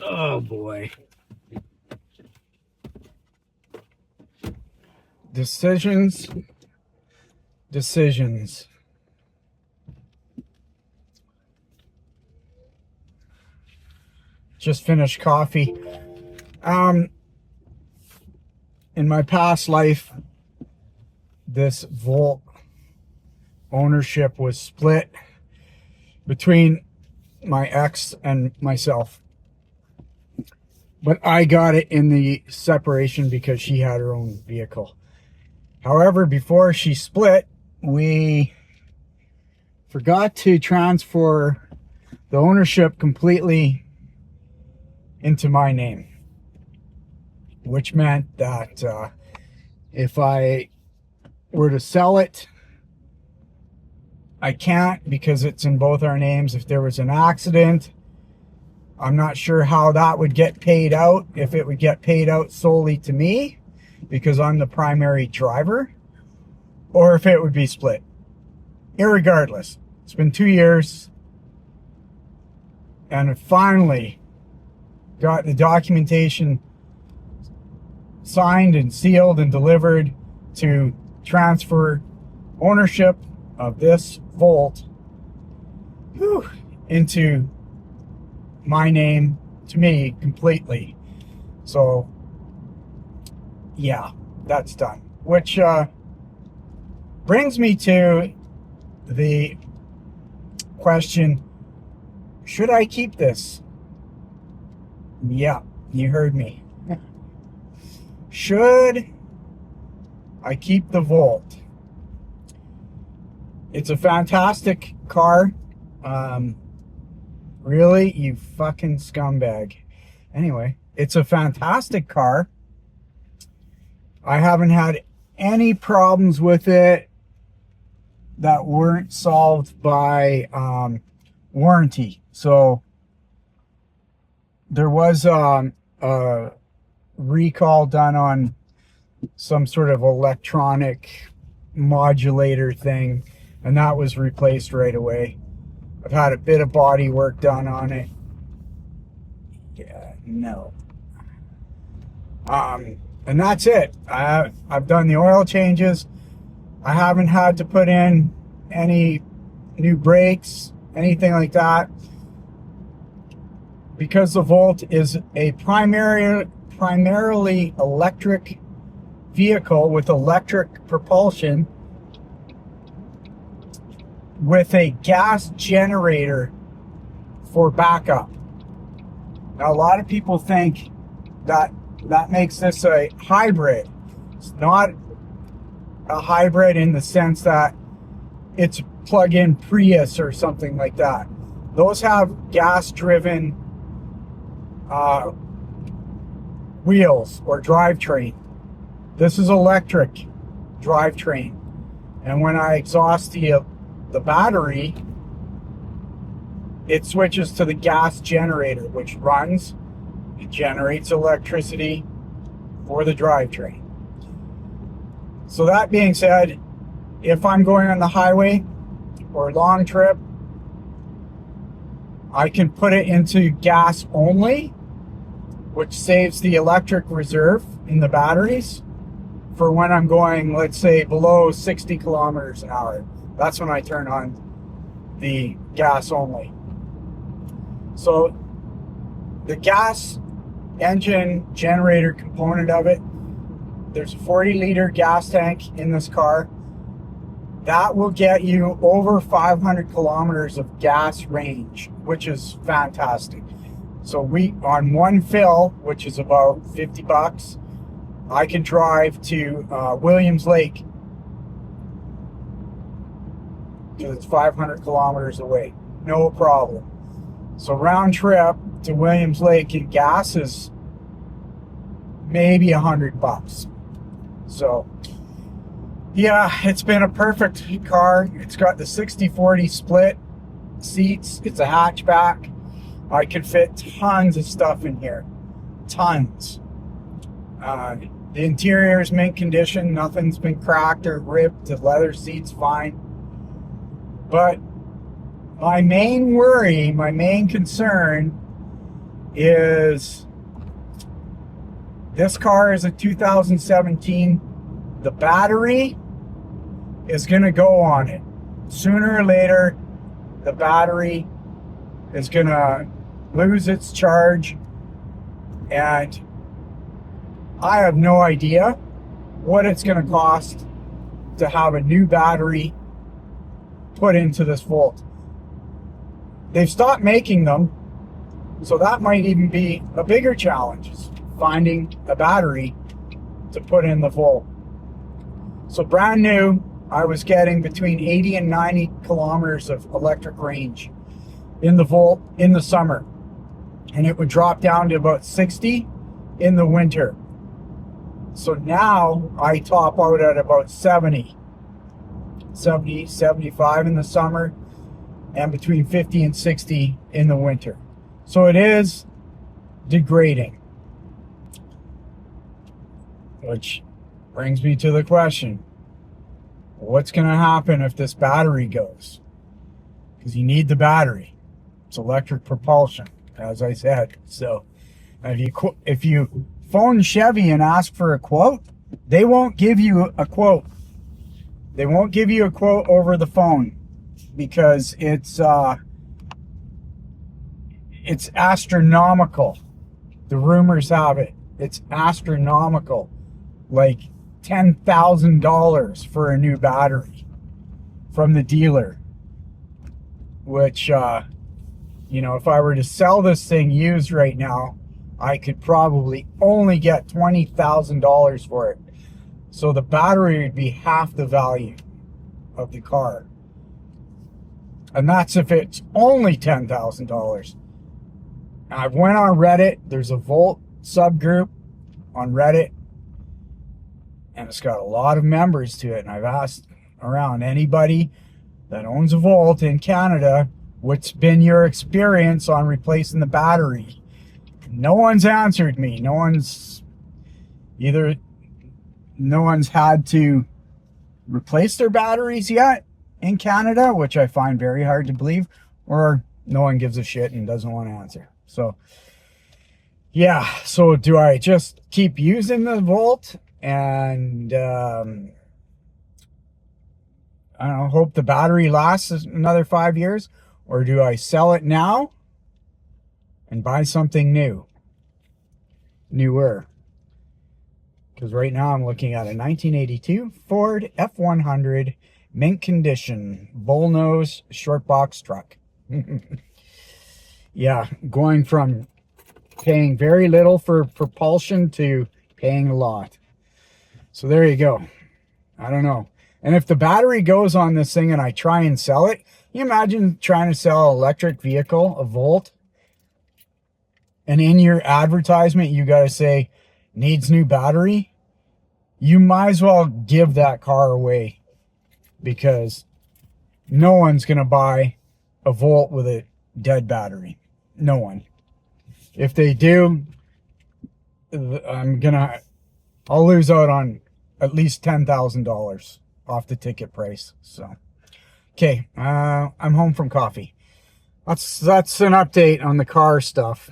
Oh boy. Decisions. Decisions. Just finished coffee. In my past life, this Volt ownership was split between my ex and myself. But I got it in the separation because she had her own vehicle. However, before she split, we forgot to transfer the ownership completely into my name, which meant that if I were to sell it, I can't because it's in both our names. If there was an accident, I'm not sure how that would get paid out, if it would get paid out solely to me because I'm the primary driver, or if it would be split. Irregardless, it's been 2 years, and I finally got the documentation signed and sealed and delivered to transfer ownership of this Volt into my name, to me, completely. So yeah, that's done, which brings me to the question, should I keep this? Yeah, you heard me. Should I keep the Volt? It's a fantastic car. Really, you fucking scumbag. Anyway, it's a fantastic car. I haven't had any problems with it that weren't solved by warranty. So there was a recall done on some sort of electronic modulator thing, and that was replaced right away. I've had a bit of body work done on it. Yeah, no. And that's it. I've done the oil changes. I haven't had to put in any new brakes, anything like that, because the Volt is a primarily electric vehicle with electric propulsion with a gas generator for backup. Now, a lot of people think that makes this a hybrid. It's not a hybrid in the sense that it's plug-in Prius or something like that. Those have gas-driven wheels or drivetrain. This is electric drivetrain, and when I exhaust the battery, it switches to the gas generator, which runs, it generates electricity for the drivetrain. So that being said, if I'm going on the highway or a long trip, I can put it into gas only, which saves the electric reserve in the batteries for when I'm going, let's say, below 60 kilometers an hour. That's when I turn on the gas only. So the gas engine generator component of it, there's a 40-liter gas tank in this car. That will get you over 500 kilometers of gas range, which is fantastic. So on one fill, which is about $50, I can drive to Williams Lake, because it's 500 kilometers away. No problem. So round trip to Williams Lake in gas is maybe $100. So yeah, it's been a perfect car. It's got the 60-40 split seats. It's a hatchback. I can fit tons of stuff in here. Tons. The interior is mint condition. Nothing's been cracked or ripped. The leather seat's fine. But my main worry, my main concern is this car is a 2017. The battery is going to go on it. Sooner or later, the battery is going to lose its charge, and I have no idea what it's going to cost to have a new battery put into this Volt. They've stopped making them, so that might even be a bigger challenge, is finding a battery to put in the Volt. So brand new, I was getting between 80 and 90 kilometers of electric range in the Volt in the summer, and it would drop down to about 60 in the winter. So now I top out at about 70, 75 in the summer, and between 50 and 60 in the winter. So it is degrading. Which brings me to the question, what's going to happen if this battery goes? Because you need the battery. It's electric propulsion, as I said. So if you phone Chevy and ask for a quote, they won't give you a quote. They won't give you a quote over the phone, because it's astronomical. The rumors have it. It's astronomical. Like $10,000 for a new battery from the dealer. Which, if I were to sell this thing used right now, I could probably only get $20,000 for it. So the battery would be half the value of the car. And that's if it's only $10,000. I went on Reddit. There's a Volt subgroup on Reddit, and it's got a lot of members to it. And I've asked around anybody that owns a Volt in Canada, what's been your experience on replacing the battery? No one's answered me. No one's had to replace their batteries yet in Canada, which I find very hard to believe, or no one gives a shit and doesn't want to answer. So yeah, so do I just keep using the Volt and I don't know, hope the battery lasts another 5 years, or do I sell it now and buy something newer? Because right now I'm looking at a 1982 Ford F100 mint condition bullnose short box truck. Yeah, going from paying very little for propulsion to paying a lot. So there you go. I don't know. And if the battery goes on this thing and I try and sell it, you imagine trying to sell an electric vehicle, a Volt, and in your advertisement you got to say needs new battery. You might as well give that car away, because no one's going to buy a Volt with a dead battery. No one. If they do, I'll lose out on at least $10,000 off the ticket price. So, okay, I'm home from coffee. That's an update on the car stuff.